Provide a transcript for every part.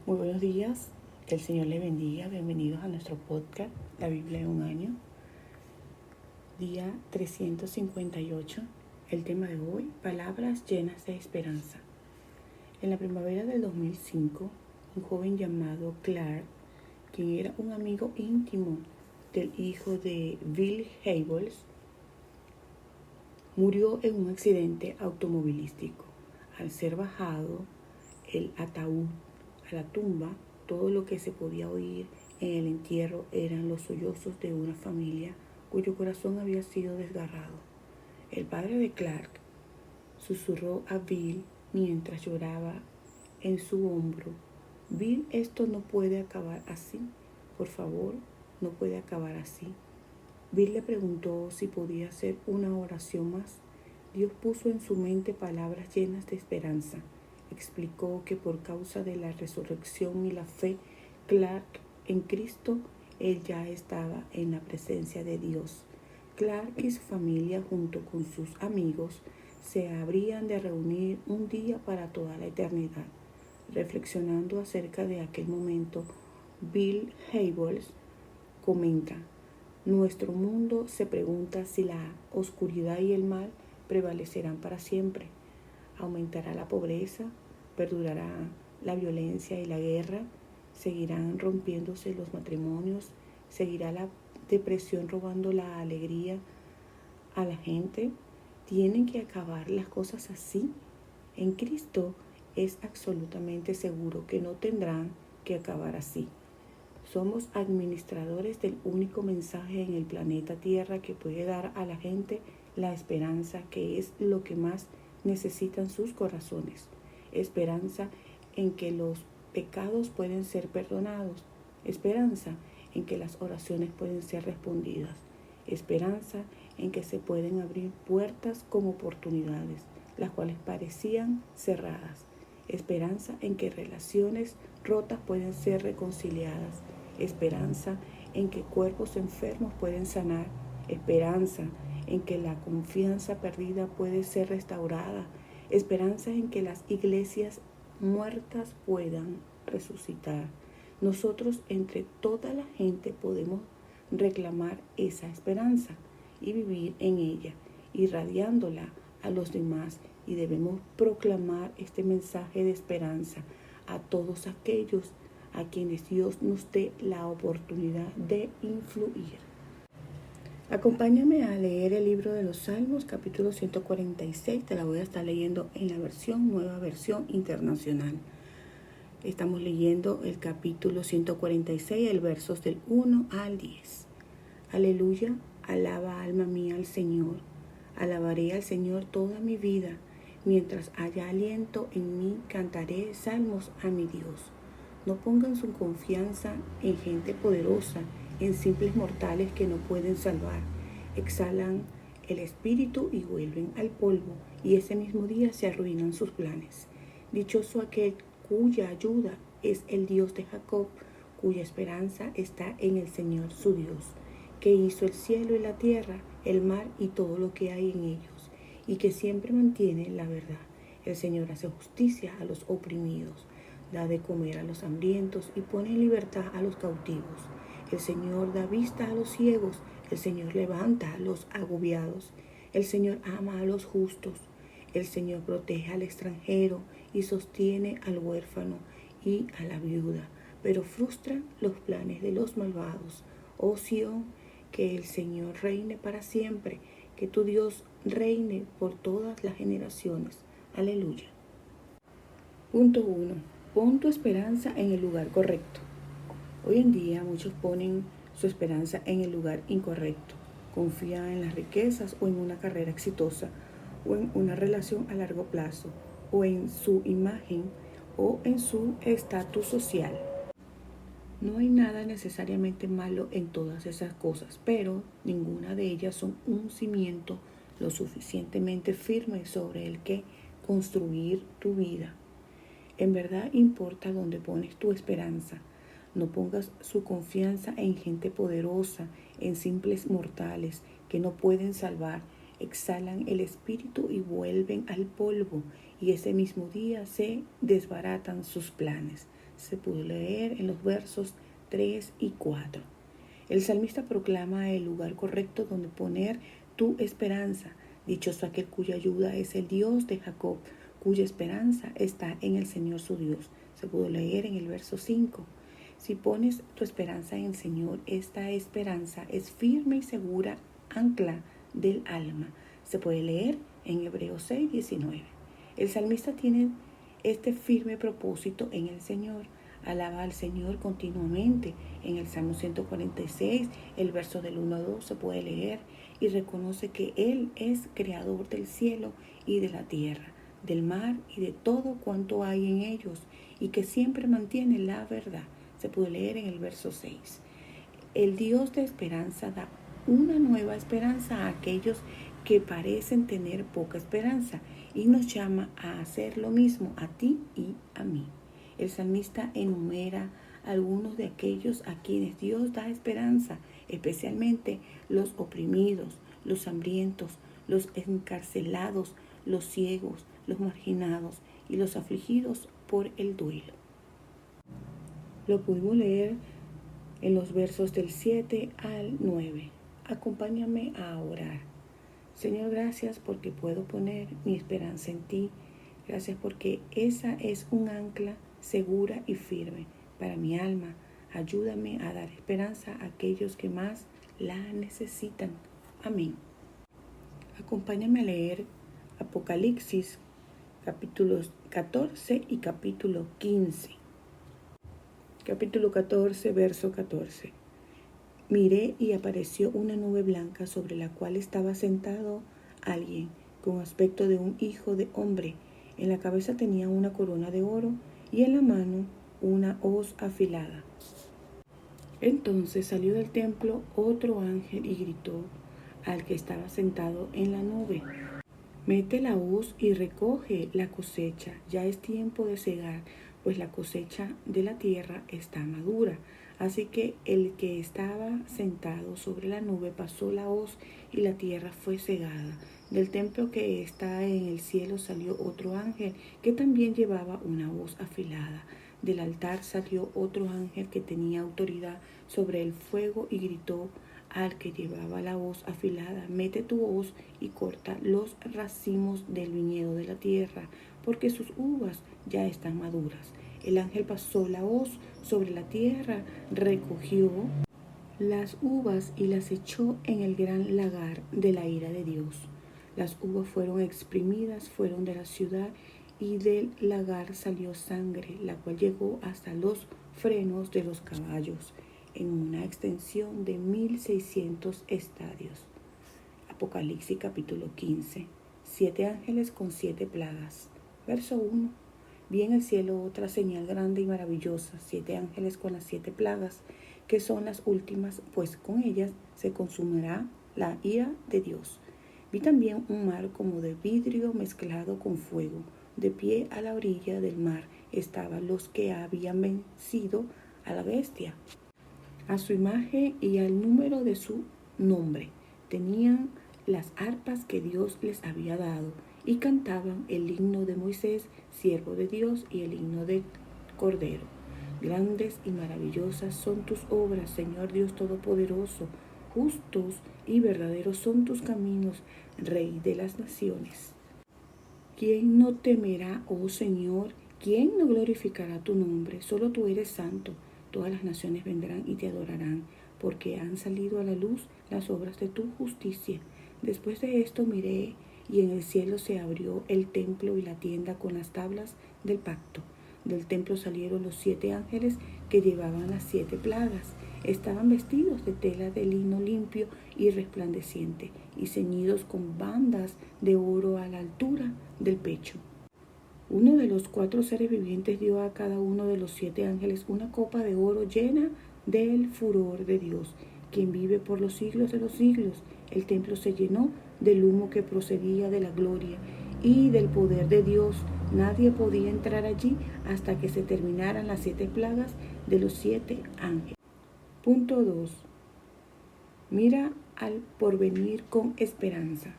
Muy buenos días, que el Señor le bendiga. Bienvenidos a nuestro podcast, La Biblia en un año, día 358. El tema de hoy, palabras llenas de esperanza. En la primavera del 2005, un joven llamado Clark, quien era un amigo íntimo del hijo de Bill Hybels, murió en un accidente automovilístico. Al ser bajado el ataúd a la tumba, todo lo que se podía oír en el entierro eran los sollozos de una familia cuyo corazón había sido desgarrado. El padre de Clark susurró a Bill mientras lloraba en su hombro: Bill, esto no puede acabar así. Por favor, no puede acabar así. Bill le preguntó si podía hacer una oración más. Dios puso en su mente palabras llenas de esperanza. Explicó que por causa de la resurrección y la fe Clark en Cristo, él ya estaba en la presencia de Dios. Clark y su familia, junto con sus amigos, se habrían de reunir un día para toda la eternidad. Reflexionando acerca de aquel momento, Bill Hybels comenta: nuestro mundo se pregunta si la oscuridad y el mal prevalecerán para siempre. Aumentará la pobreza, perdurará la violencia y la guerra, seguirán rompiéndose los matrimonios, seguirá la depresión robando la alegría a la gente. ¿Tienen que acabar las cosas así? En Cristo es absolutamente seguro que no tendrán que acabar así. Somos administradores del único mensaje en el planeta Tierra que puede dar a la gente la esperanza, que es lo que más necesitan sus corazones. Esperanza en que los pecados pueden ser perdonados. Esperanza en que las oraciones pueden ser respondidas. Esperanza en que se pueden abrir puertas con oportunidades, las cuales parecían cerradas. Esperanza en que relaciones rotas pueden ser reconciliadas. Esperanza en que cuerpos enfermos pueden sanar. Esperanza en que la confianza perdida puede ser restaurada. Esperanza en que las iglesias muertas puedan resucitar. Nosotros entre toda la gente podemos reclamar esa esperanza y vivir en ella, irradiándola a los demás, y debemos proclamar este mensaje de esperanza a todos aquellos a quienes Dios nos dé la oportunidad de influir. Acompáñame a leer el libro de los Salmos, capítulo 146. Te la voy a estar leyendo en la nueva versión internacional. Estamos leyendo el capítulo 146, el versos del 1 al 10. Aleluya, alaba alma mía al Señor. Alabaré al Señor toda mi vida. Mientras haya aliento en mí, cantaré salmos a mi Dios. No pongan su confianza en gente poderosa, en simples mortales que no pueden salvar. Exhalan el espíritu y vuelven al polvo, y ese mismo día se arruinan sus planes. Dichoso aquel cuya ayuda es el Dios de Jacob, cuya esperanza está en el Señor su Dios, que hizo el cielo y la tierra, el mar y todo lo que hay en ellos, y que siempre mantiene la verdad. El Señor hace justicia a los oprimidos, da de comer a los hambrientos y pone en libertad a los cautivos. El Señor da vista a los ciegos, el Señor levanta a los agobiados, el Señor ama a los justos, el Señor protege al extranjero y sostiene al huérfano y a la viuda, pero frustra los planes de los malvados. Oh Sión, que el Señor reine para siempre, que tu Dios reine por todas las generaciones. Aleluya. Punto 1. Pon tu esperanza en el lugar correcto. Hoy en día muchos ponen su esperanza en el lugar incorrecto. Confían en las riquezas o en una carrera exitosa o en una relación a largo plazo o en su imagen o en su estatus social. No hay nada necesariamente malo en todas esas cosas, pero ninguna de ellas son un cimiento lo suficientemente firme sobre el que construir tu vida. En verdad importa dónde pones tu esperanza. No pongas su confianza en gente poderosa, en simples mortales que no pueden salvar. Exhalan el espíritu y vuelven al polvo, y ese mismo día se desbaratan sus planes. se pudo leer en los versos 3 y 4. El salmista proclama el lugar correcto donde poner tu esperanza. Dichoso aquel cuya ayuda es el Dios de Jacob, cuya esperanza está en el Señor su Dios. Se pudo leer en el verso 5. Si pones tu esperanza en el Señor, esta esperanza es firme y segura ancla del alma. Se puede leer en Hebreos 6:19. El salmista tiene este firme propósito en el Señor. Alaba al Señor continuamente. En el Salmo 146, el verso del 1 a 2 se puede leer y reconoce que Él es creador del cielo y de la tierra, del mar y de todo cuanto hay en ellos, y que siempre mantiene la verdad. Se puede leer en el verso 6. El Dios de esperanza da una nueva esperanza a aquellos que parecen tener poca esperanza y nos llama a hacer lo mismo a ti y a mí. El salmista enumera algunos de aquellos a quienes Dios da esperanza, especialmente los oprimidos, los hambrientos, los encarcelados, los ciegos, los marginados y los afligidos por el duelo. Lo pudimos leer en los versos del 7 al 9. Acompáñame a orar. Señor, gracias porque puedo poner mi esperanza en ti. Gracias porque esa es un ancla segura y firme para mi alma. Ayúdame a dar esperanza a aquellos que más la necesitan. Amén. Acompáñame a leer Apocalipsis capítulos 14 y capítulo 15. Capítulo 14, verso 14. Miré y apareció una nube blanca sobre la cual estaba sentado alguien con aspecto de un hijo de hombre. En la cabeza tenía una corona de oro y en la mano una hoz afilada. Entonces salió del templo otro ángel y gritó al que estaba sentado en la nube: mete la hoz y recoge la cosecha, ya es tiempo de cegar, pues la cosecha de la tierra está madura. Así que el que estaba sentado sobre la nube pasó la hoz y la tierra fue cegada. Del templo que está en el cielo salió otro ángel que también llevaba una hoz afilada. Del altar salió otro ángel que tenía autoridad sobre el fuego y gritó al que llevaba la hoz afilada: mete tu hoz y corta los racimos del viñedo de la tierra, porque sus uvas ya están maduras. El ángel pasó la hoz sobre la tierra, recogió las uvas y las echó en el gran lagar de la ira de Dios. Las uvas fueron exprimidas, fueron de la ciudad, y del lagar salió sangre, la cual llegó hasta los frenos de los caballos, en una extensión de 1600 estadios. Apocalipsis capítulo 15. 7 ángeles con 7 plagas. Verso 1. Vi en el cielo otra señal grande y maravillosa, 7 ángeles con las 7 plagas, que son las últimas, pues con ellas se consumirá la ira de Dios. Vi también un mar como de vidrio mezclado con fuego. De pie a la orilla del mar estaban los que habían vencido a la bestia, a su imagen y al número de su nombre. Tenían las arpas que Dios les había dado y cantaban el himno de Moisés, siervo de Dios, y el himno del Cordero. Grandes y maravillosas son tus obras, Señor Dios Todopoderoso. Justos y verdaderos son tus caminos, Rey de las naciones. ¿Quién no temerá, oh Señor? ¿Quién no glorificará tu nombre? Solo tú eres santo. Todas las naciones vendrán y te adorarán, porque han salido a la luz las obras de tu justicia. Después de esto miré, y en el cielo se abrió el templo y la tienda con las tablas del pacto. Del templo salieron los 7 ángeles que llevaban las 7 plagas. Estaban vestidos de tela de lino limpio y resplandeciente, y ceñidos con bandas de oro a la altura del pecho. Uno de los 4 seres vivientes dio a cada uno de los 7 ángeles una copa de oro llena del furor de Dios, quien vive por los siglos de los siglos. El templo se llenó del humo que procedía de la gloria y del poder de Dios. Nadie podía entrar allí hasta que se terminaran las 7 plagas de los 7 ángeles. Punto 2. Mira al porvenir con esperanza.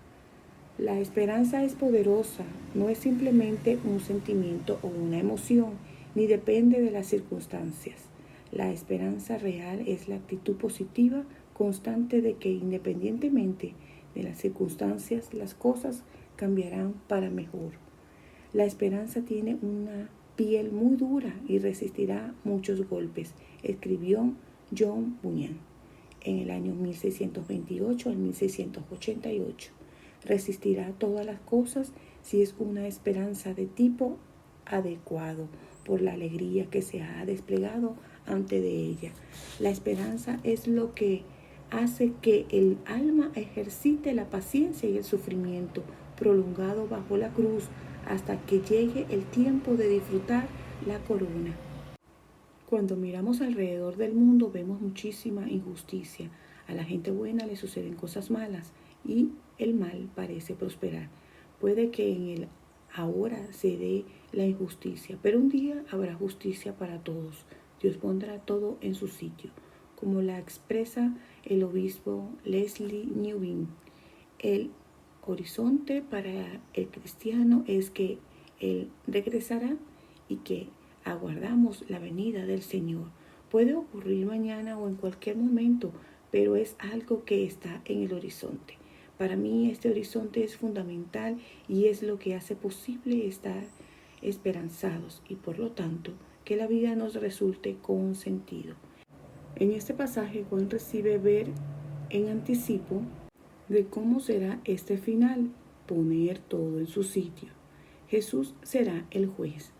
La esperanza es poderosa, no es simplemente un sentimiento o una emoción. ni depende de las circunstancias. La esperanza real es la actitud positiva constante de que independientemente de las circunstancias, las cosas cambiarán para mejor. La esperanza tiene una piel muy dura y resistirá muchos golpes, escribió John Bunyan en el año 1628 al 1688. Resistirá todas las cosas si es una esperanza de tipo adecuado por la alegría que se ha desplegado ante de ella. La esperanza es lo que hace que el alma ejercite la paciencia y el sufrimiento prolongado bajo la cruz hasta que llegue el tiempo de disfrutar la corona. Cuando miramos alrededor del mundo vemos muchísima injusticia. A la gente buena le suceden cosas malas y el mal parece prosperar. Puede que en el ahora se dé la injusticia, pero un día habrá justicia para todos. Dios pondrá todo en su sitio, como la expresa el obispo Leslie Newbin. El horizonte para el cristiano es que Él regresará y que aguardamos la venida del Señor. Puede ocurrir mañana o en cualquier momento, pero es algo que está en el horizonte. Para mí este horizonte es fundamental y es lo que hace posible estar esperanzados y por lo tanto que la vida nos resulte con sentido. En este pasaje Juan recibe ver en anticipo de cómo será este final, poner todo en su sitio. Jesús será el juez.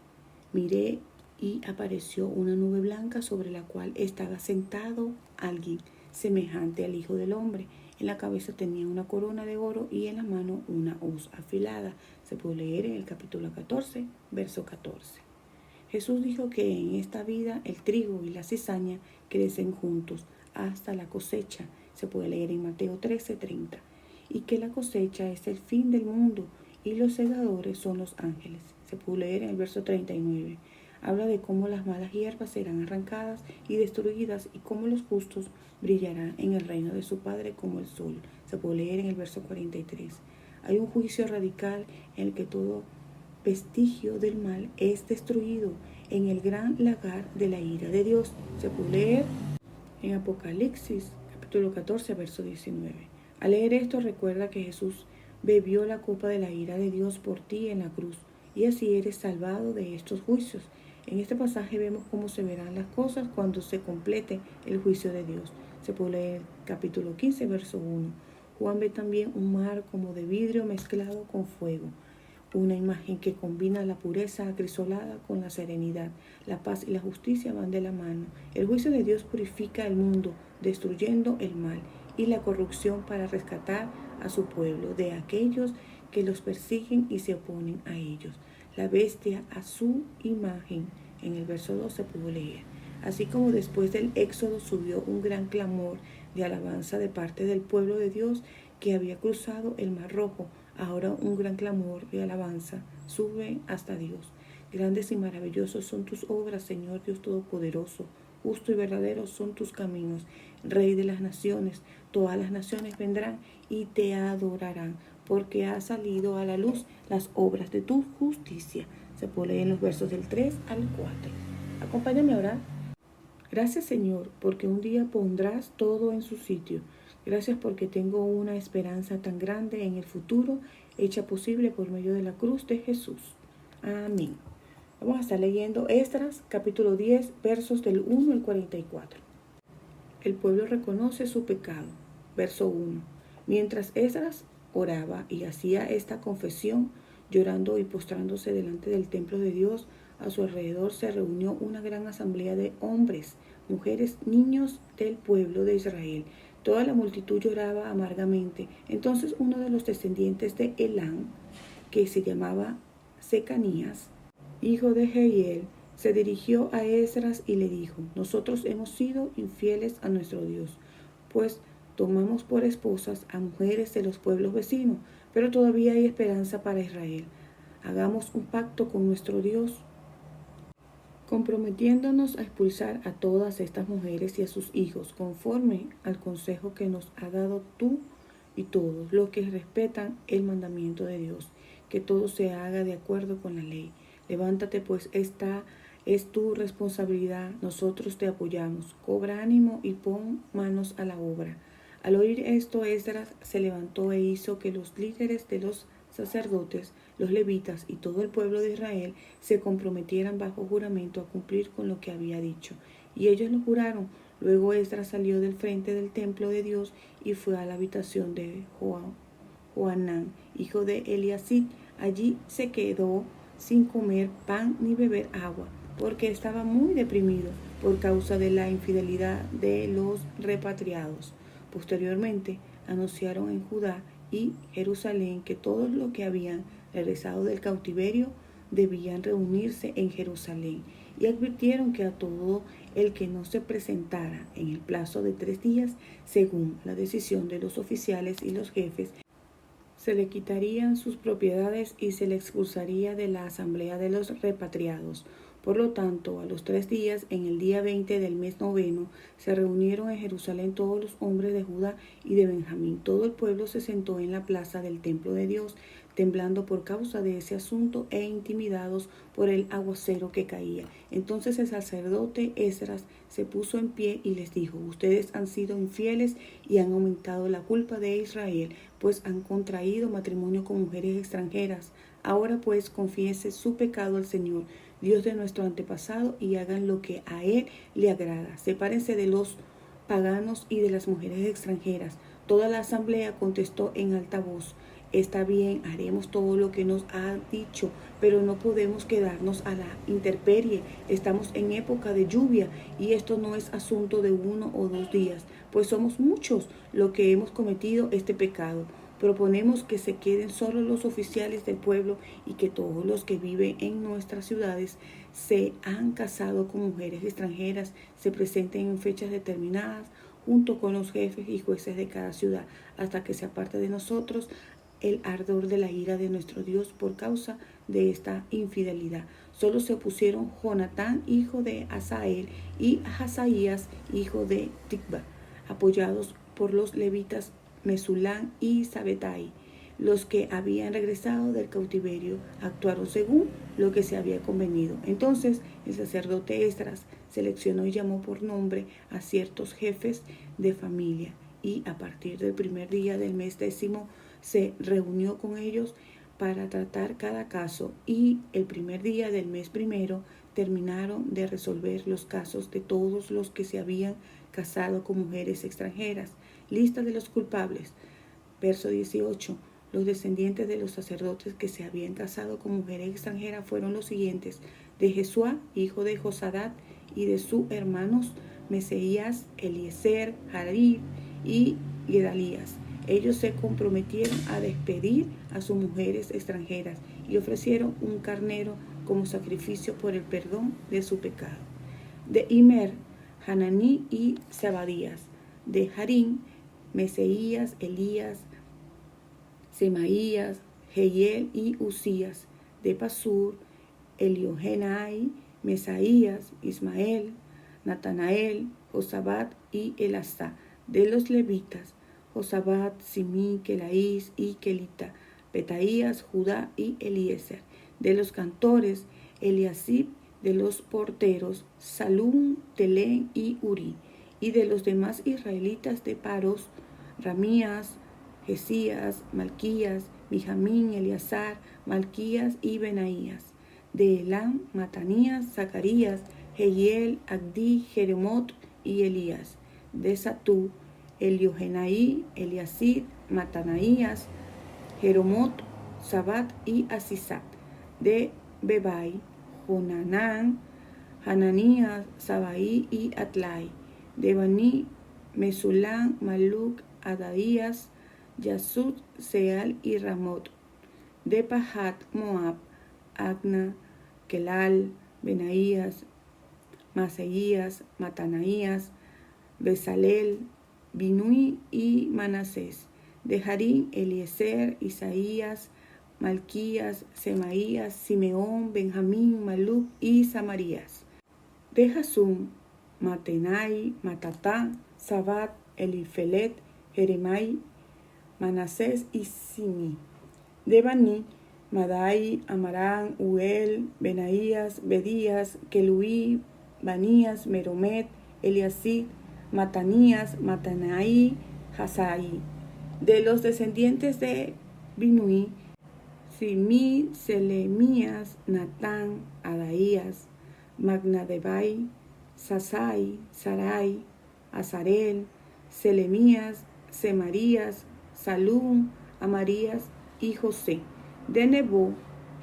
Miré y apareció una nube blanca sobre la cual estaba sentado alguien semejante al Hijo del Hombre. En la cabeza tenía una corona de oro y en la mano una hoz afilada. Se puede leer en el capítulo 14, verso 14. Jesús dijo que en esta vida el trigo y la cizaña crecen juntos hasta la cosecha. Se puede leer en Mateo 13:30. Y que la cosecha es el fin del mundo y los segadores son los ángeles. Se puede leer en el verso 39. Habla de cómo las malas hierbas serán arrancadas y destruidas y cómo los justos brillarán en el reino de su Padre como el sol. Se puede leer en el verso 43. Hay un juicio radical en el que todo vestigio del mal es destruido en el gran lagar de la ira de Dios. Se puede leer en Apocalipsis capítulo 14, verso 19. Al leer esto recuerda que Jesús bebió la copa de la ira de Dios por ti en la cruz y así eres salvado de estos juicios. En este pasaje vemos cómo se verán las cosas cuando se complete el juicio de Dios. Se puede leer capítulo 15, verso 1. Juan ve también un mar como de vidrio mezclado con fuego. Una imagen que combina la pureza acrisolada con la serenidad. La paz y la justicia van de la mano. El juicio de Dios purifica el mundo, destruyendo el mal y la corrupción para rescatar a su pueblo de aquellos que los persiguen y se oponen a ellos. La bestia a su imagen, en el verso 2 se pudo leer. Así como después del éxodo subió un gran clamor de alabanza de parte del pueblo de Dios que había cruzado el Mar Rojo, ahora un gran clamor de alabanza sube hasta Dios. Grandes y maravillosos son tus obras, Señor Dios Todopoderoso. Justo y verdadero son tus caminos, Rey de las naciones. Todas las naciones vendrán y te adorarán, porque ha salido a la luz las obras de tu justicia. Se puede leer en los versos del 3 al 4. Acompáñame a orar. Gracias, Señor, porque un día pondrás todo en su sitio. Gracias porque tengo una esperanza tan grande en el futuro, hecha posible por medio de la cruz de Jesús. Amén. Vamos a estar leyendo Esdras, capítulo 10, versos del 1 al 44. El pueblo reconoce su pecado. Verso 1. Mientras Esdras oraba y hacía esta confesión, llorando y postrándose delante del templo de Dios, a su alrededor se reunió una gran asamblea de hombres, mujeres, niños del pueblo de Israel. Toda la multitud lloraba amargamente. Entonces uno de los descendientes de Elán, que se llamaba Secanías, hijo de Jehiel, se dirigió a Esdras y le dijo: nosotros hemos sido infieles a nuestro Dios, pues tomamos por esposas a mujeres de los pueblos vecinos, pero todavía hay esperanza para Israel. Hagamos un pacto con nuestro Dios, comprometiéndonos a expulsar a todas estas mujeres y a sus hijos, conforme al consejo que nos ha dado tú y todos los que respetan el mandamiento de Dios, que todo se haga de acuerdo con la ley. Levántate, pues está Es tu responsabilidad, nosotros te apoyamos. Cobra ánimo y pon manos a la obra. Al oír esto, Esdras se levantó e hizo que los líderes de los sacerdotes, los levitas y todo el pueblo de Israel se comprometieran bajo juramento a cumplir con lo que había dicho. Y ellos lo juraron. Luego Esdras salió del frente del templo de Dios y fue a la habitación de Joanán, hijo de Eliasib. Allí se quedó sin comer pan ni beber agua, porque estaba muy deprimido por causa de la infidelidad de los repatriados. Posteriormente, anunciaron en Judá y Jerusalén que todos los que habían regresado del cautiverio debían reunirse en Jerusalén, y advirtieron que a todo el que no se presentara en el plazo de 3 días, según la decisión de los oficiales y los jefes, se le quitarían sus propiedades y se le expulsaría de la asamblea de los repatriados. Por lo tanto, a los 3 días, en el día 20 del mes noveno, se reunieron en Jerusalén todos los hombres de Judá y de Benjamín. Todo el pueblo se sentó en la plaza del templo de Dios, temblando por causa de ese asunto e intimidados por el aguacero que caía. Entonces el sacerdote Esdras se puso en pie y les dijo: ustedes han sido infieles y han aumentado la culpa de Israel, pues han contraído matrimonio con mujeres extranjeras. Ahora pues confiese su pecado al Señor, Dios de nuestro antepasado, y hagan lo que a Él le agrada. Sepárense de los paganos y de las mujeres extranjeras. Toda la asamblea contestó en alta voz: está bien, haremos todo lo que nos ha dicho, pero no podemos quedarnos a la intemperie. Estamos en época de lluvia y esto no es asunto de 1 o 2 días, pues somos muchos los que hemos cometido este pecado. Proponemos que se queden solo los oficiales del pueblo y que todos los que viven en nuestras ciudades se han casado con mujeres extranjeras se presenten en fechas determinadas junto con los jefes y jueces de cada ciudad, hasta que se aparte de nosotros el ardor de la ira de nuestro Dios por causa de esta infidelidad. Solo se opusieron Jonatán, hijo de Asael, y Hazaías, hijo de Tikva, apoyados por los levitas Mesulán y Sabetai. Los que habían regresado del cautiverio actuaron según lo que se había convenido. Entonces el sacerdote Esdras seleccionó y llamó por nombre a ciertos jefes de familia, y a partir del primer día del mes 10 se reunió con ellos para tratar cada caso, y el primer día del mes primero terminaron de resolver los casos de todos los que se habían casado con mujeres extranjeras. Lista de los culpables. Verso 18. Los descendientes de los sacerdotes que se habían casado con mujeres extranjeras fueron los siguientes: de Jesuá, hijo de Josadat, y de sus hermanos Meseías, Eliezer, Jarib y Gedalías. Ellos se comprometieron a despedir a sus mujeres extranjeras y ofrecieron un carnero como sacrificio por el perdón de su pecado. De Immer, Hananí y Zabadías. De Harim, Meseías, Elías, Semaías, Jehiel y Usías. De Pasur, Eliohenai, Mesaías, Ismael, Natanael, Josabat y Elazá. De los levitas, Josabat, Simí, Kelaís y Kelita, Petaías, Judá y Eliezer. De los cantores, Eliasib. De los porteros, Salum, Telén y Uri. Y de los demás israelitas de Paros, Ramías, Jesías, Malquías, Mijamín, Eleazar, Malquías y Benaías. De Elam, Matanías, Zacarías, Jehiel, Agdí, Jeremot y Elías. De Satú, Eliohenaí, Eliasid, Matanaías, Jeromot, Sabat y Asisat. De Bebai, Jonanán, Hananías, Sabaí y Atlai. De Baní, Mesulán, Maluc, Adaías, Yasud, Seal y Ramot. De Pahat, Moab, Agna, Kelal, Benaías, Maseías, Matanaías, Besalel, Binui y Manasés. De Harim, Eliezer, Isaías, Malquías, Semaías, Simeón, Benjamín, Maluc y Samarías. De Jasum, Matenai, Matatá, Sabat, Elifelet, Jeremai, Manasés y Simi. De Baní, Madai, Amarán, Uel, Benaías, Bedías, Keluí, Banías, Meromet, Eliasib, Matanías, Matanaí, Hasaí. De los descendientes de Binuí, Simí, Selemías, Natán, Adaías, Magnadebai, Sasai, Sarai, Azarel, Selemías, Semarías, Salum, Amarías y José. De Nebo,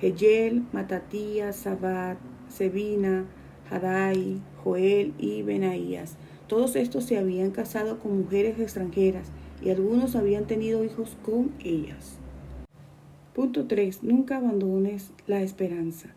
Heyel, Matatías, Sabat, Sebina, Hadai, Joel y Benaías. Todos estos se habían casado con mujeres extranjeras y algunos habían tenido hijos con ellas. Punto 3. Nunca abandones la esperanza.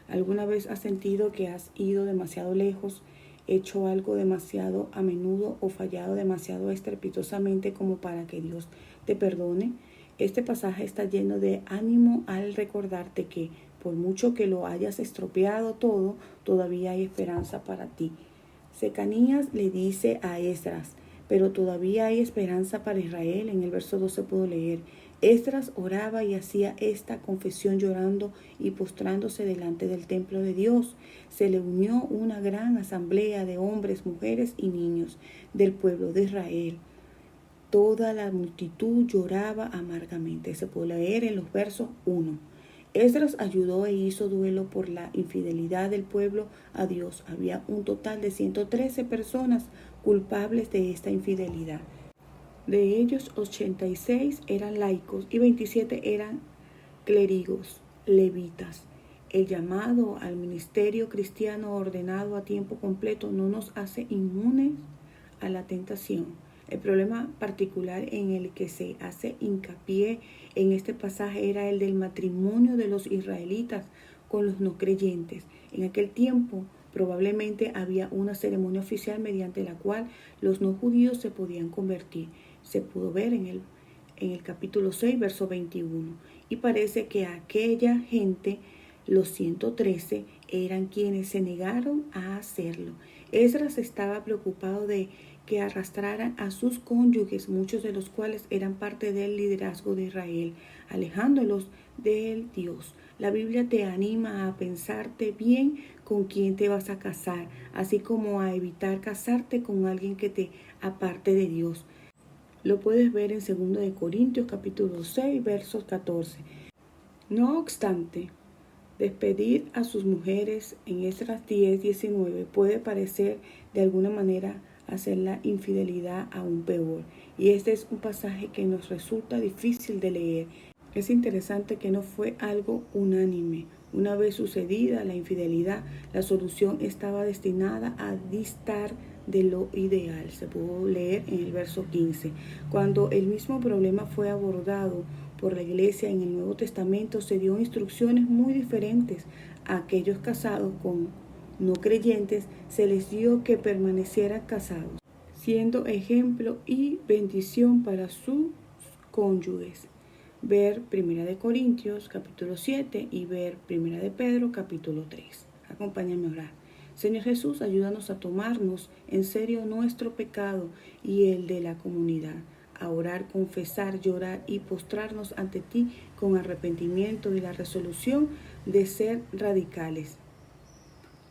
¿Alguna vez has sentido que has ido demasiado lejos, hecho algo demasiado a menudo o fallado demasiado estrepitosamente como para que Dios te perdone? Este pasaje está lleno de ánimo al recordarte que, por mucho que lo hayas estropeado todo, todavía hay esperanza para ti. Secanías le dice a Esdras, pero todavía hay esperanza para Israel. En el verso 12 puedo leer: Esdras oraba y hacía esta confesión llorando y postrándose delante del templo de Dios. Se le unió una gran asamblea de hombres, mujeres y niños del pueblo de Israel. Toda la multitud lloraba amargamente. Se puede leer en los versos 1. Esdras ayudó e hizo duelo por la infidelidad del pueblo a Dios. Había un total de 113 personas culpables de esta infidelidad. De ellos, 86 eran laicos y 27 eran clérigos, levitas. El llamado al ministerio cristiano ordenado a tiempo completo no nos hace inmunes a la tentación. El problema particular en el que se hace hincapié en este pasaje era el del matrimonio de los israelitas con los no creyentes. En aquel tiempo probablemente había una ceremonia oficial mediante la cual los no judíos se podían convertir. Se pudo ver en el capítulo 6, verso 21. Y parece que aquella gente, los 113, eran quienes se negaron a hacerlo. Esdras estaba preocupado de que arrastraran a sus cónyuges, muchos de los cuales eran parte del liderazgo de Israel, alejándolos del Dios. La Biblia te anima a pensarte bien con quién te vas a casar, así como a evitar casarte con alguien que te aparte de Dios. Lo puedes ver en 2 Corintios capítulo 6, versos 14. No obstante, despedir a sus mujeres en Esdras 10, 19 puede parecer de alguna manera hacer la infidelidad aún peor. Y este es un pasaje que nos resulta difícil de leer. Es interesante que no fue algo unánime. Una vez sucedida la infidelidad, la solución estaba destinada a distar de lo ideal. Se pudo leer en el verso 15. Cuando el mismo problema fue abordado por la iglesia en el Nuevo Testamento, se dio instrucciones muy diferentes. A aquellos casados con no creyentes se les dio que permanecieran casados, siendo ejemplo y bendición para sus cónyuges. Ver 1 Corintios capítulo 7 y ver 1 Pedro capítulo 3. Acompáñame a orar. Señor Jesús, ayúdanos a tomarnos en serio nuestro pecado y el de la comunidad, a orar, confesar, llorar y postrarnos ante ti con arrepentimiento y la resolución de ser radicales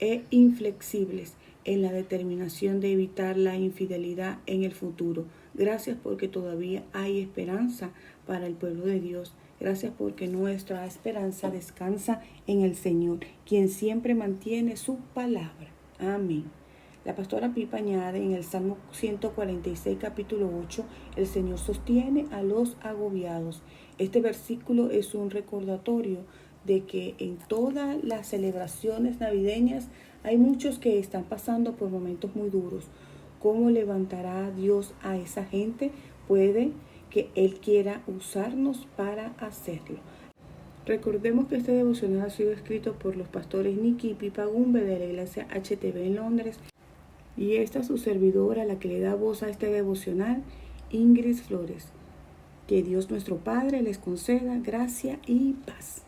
e inflexibles en la determinación de evitar la infidelidad en el futuro. Gracias porque todavía hay esperanza para el pueblo de Dios. Gracias porque nuestra esperanza descansa en el Señor, quien siempre mantiene su palabra. Amén. La pastora Pipa añade en el Salmo 146, capítulo 8, el Señor sostiene a los agobiados. Este versículo es un recordatorio de que en todas las celebraciones navideñas hay muchos que están pasando por momentos muy duros. ¿Cómo levantará Dios a esa gente? Puede que Él quiera usarnos para hacerlo. Recordemos que este devocional ha sido escrito por los pastores Nicky y Pipa Gumbe de la iglesia HTB en Londres, y esta es su servidora, la que le da voz a este devocional, Ingrid Flores. Que Dios nuestro Padre les conceda gracia y paz.